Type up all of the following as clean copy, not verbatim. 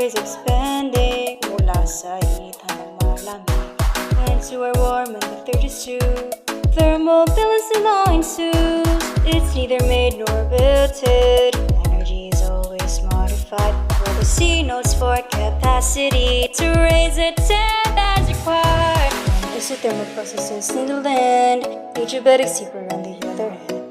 is expanding mula sa heat hanggang malamig. When two are warm and the third is true, thermal balance in law ensues. It's neither made nor built. Energy is always modified. Where the C notes for capacity to raise a temp as required. Isothermal processes in the land, adiabatic steeper on the other hand.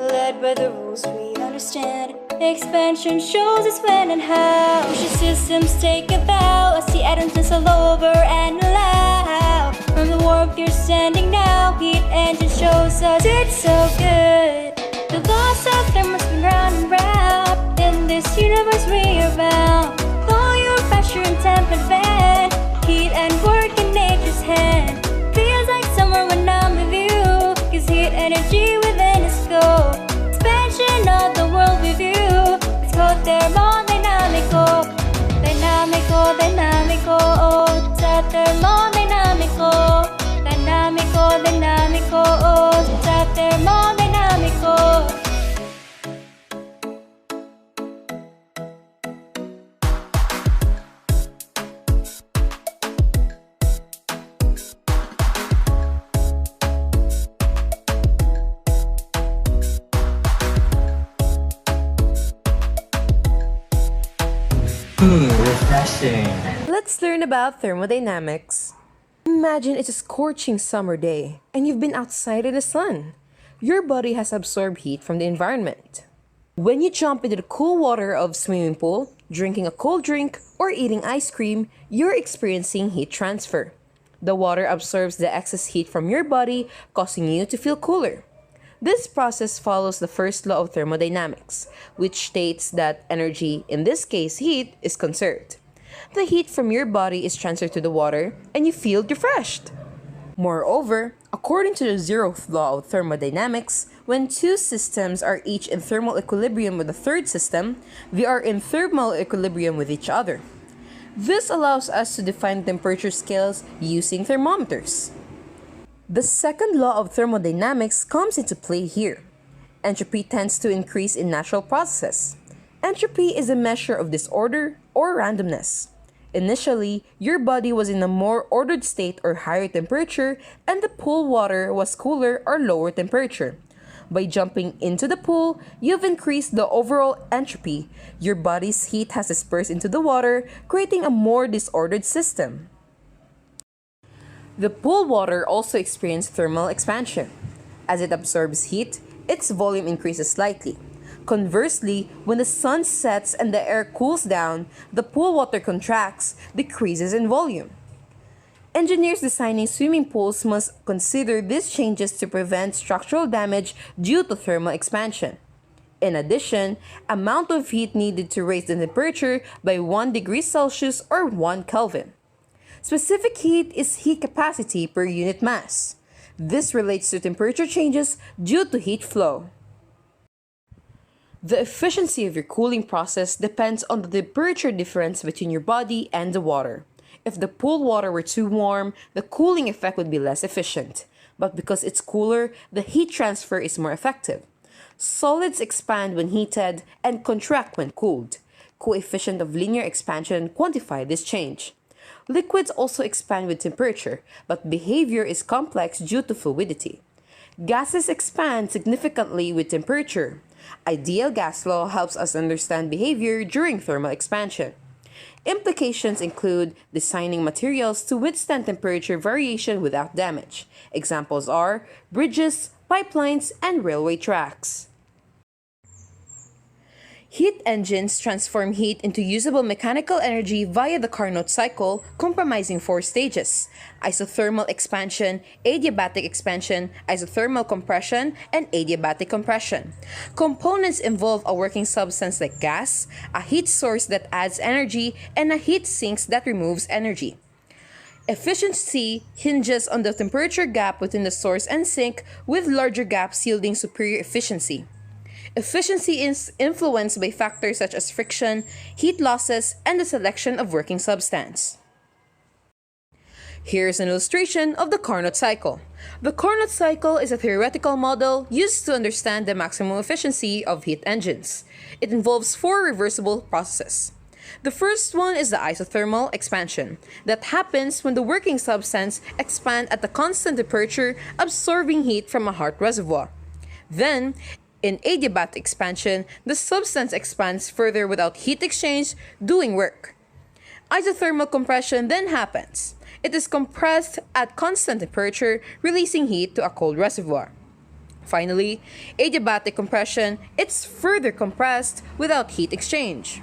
Led by the rules we understand, expansion shows us when and how. Fusion systems take a bow as the atoms nestle over and allow. From the warmth you're standing now, heat engine shows us it's so good. The laws of thermos spin round and round. In this universe we are bound. Volume, pressure, and temp advance. Heat and work in nature's hand. Feels like summer when I'm with you, 'cause heat energy within a scope. Expansion of the world with you. It's called thermodynamical. Dynamical, dynamical. It's a thermodynamical. Dynamical, dynamical. It's a thermodynamical. Refreshing. Let's learn about thermodynamics. Imagine it's a scorching summer day and you've been outside in the sun. Your body has absorbed heat from the environment. When you jump into the cool water of swimming pool, drinking a cold drink, or eating ice cream, you're experiencing heat transfer. The water absorbs the excess heat from your body, causing you to feel cooler. This process follows the first law of thermodynamics, which states that energy, in this case heat, is conserved. The heat from your body is transferred to the water and you feel refreshed. Moreover, according to the zeroth law of thermodynamics, when two systems are each in thermal equilibrium with a third system, they are in thermal equilibrium with each other. This allows us to define temperature scales using thermometers. The second law of thermodynamics comes into play here. Entropy tends to increase in natural processes. Entropy is a measure of disorder or randomness. Initially, your body was in a more ordered state or higher temperature, and the pool water was cooler or lower temperature. By jumping into the pool, you've increased the overall entropy. Your body's heat has dispersed into the water, creating a more disordered system. The pool water also experienced thermal expansion. As it absorbs heat, its volume increases slightly. Conversely, when the sun sets and the air cools down, the pool water contracts, decreases in volume. Engineers designing swimming pools must consider these changes to prevent structural damage due to thermal expansion. In addition, amount of heat needed to raise the temperature by 1 degree Celsius or 1 Kelvin. Specific heat is heat capacity per unit mass. This relates to temperature changes due to heat flow. The efficiency of your cooling process depends on the temperature difference between your body and the water. If the pool water were too warm, the cooling effect would be less efficient. But because it's cooler, the heat transfer is more effective. Solids expand when heated and contract when cooled. Coefficient of linear expansion quantify this change. Liquids also expand with temperature, but behavior is complex due to fluidity. Gases expand significantly with temperature. Ideal gas law helps us understand behavior during thermal expansion. Implications include designing materials to withstand temperature variation without damage. Examples are bridges, pipelines, and railway tracks. Heat engines transform heat into usable mechanical energy via the Carnot cycle, comprising 4 stages: isothermal expansion, adiabatic expansion, isothermal compression, and adiabatic compression. Components involve a working substance like gas, a heat source that adds energy, and a heat sink that removes energy. Efficiency hinges on the temperature gap between the source and sink, with larger gaps yielding superior efficiency. Efficiency is influenced by factors such as friction, heat losses, and the selection of working substance. Here's an illustration of the Carnot cycle. The Carnot cycle is a theoretical model used to understand the maximum efficiency of heat engines. It involves 4 reversible processes. The first one is the isothermal expansion that happens when the working substance expands at a constant temperature, absorbing heat from a hot reservoir. Then, in adiabatic expansion, the substance expands further without heat exchange doing work. Isothermal compression then happens. It is compressed at constant temperature, releasing heat to a cold reservoir. Finally, adiabatic compression, it's further compressed without heat exchange.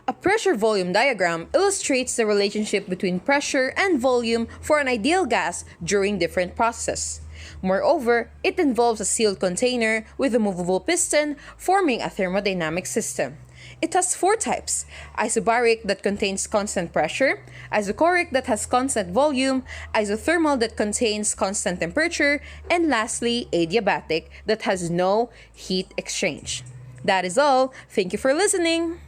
A pressure-volume diagram illustrates the relationship between pressure and volume for an ideal gas during different processes. Moreover, it involves a sealed container with a movable piston forming a thermodynamic system. It has four types: isobaric that contains constant pressure, isochoric that has constant volume, isothermal that contains constant temperature, and lastly, adiabatic that has no heat exchange. That is all. Thank you for listening.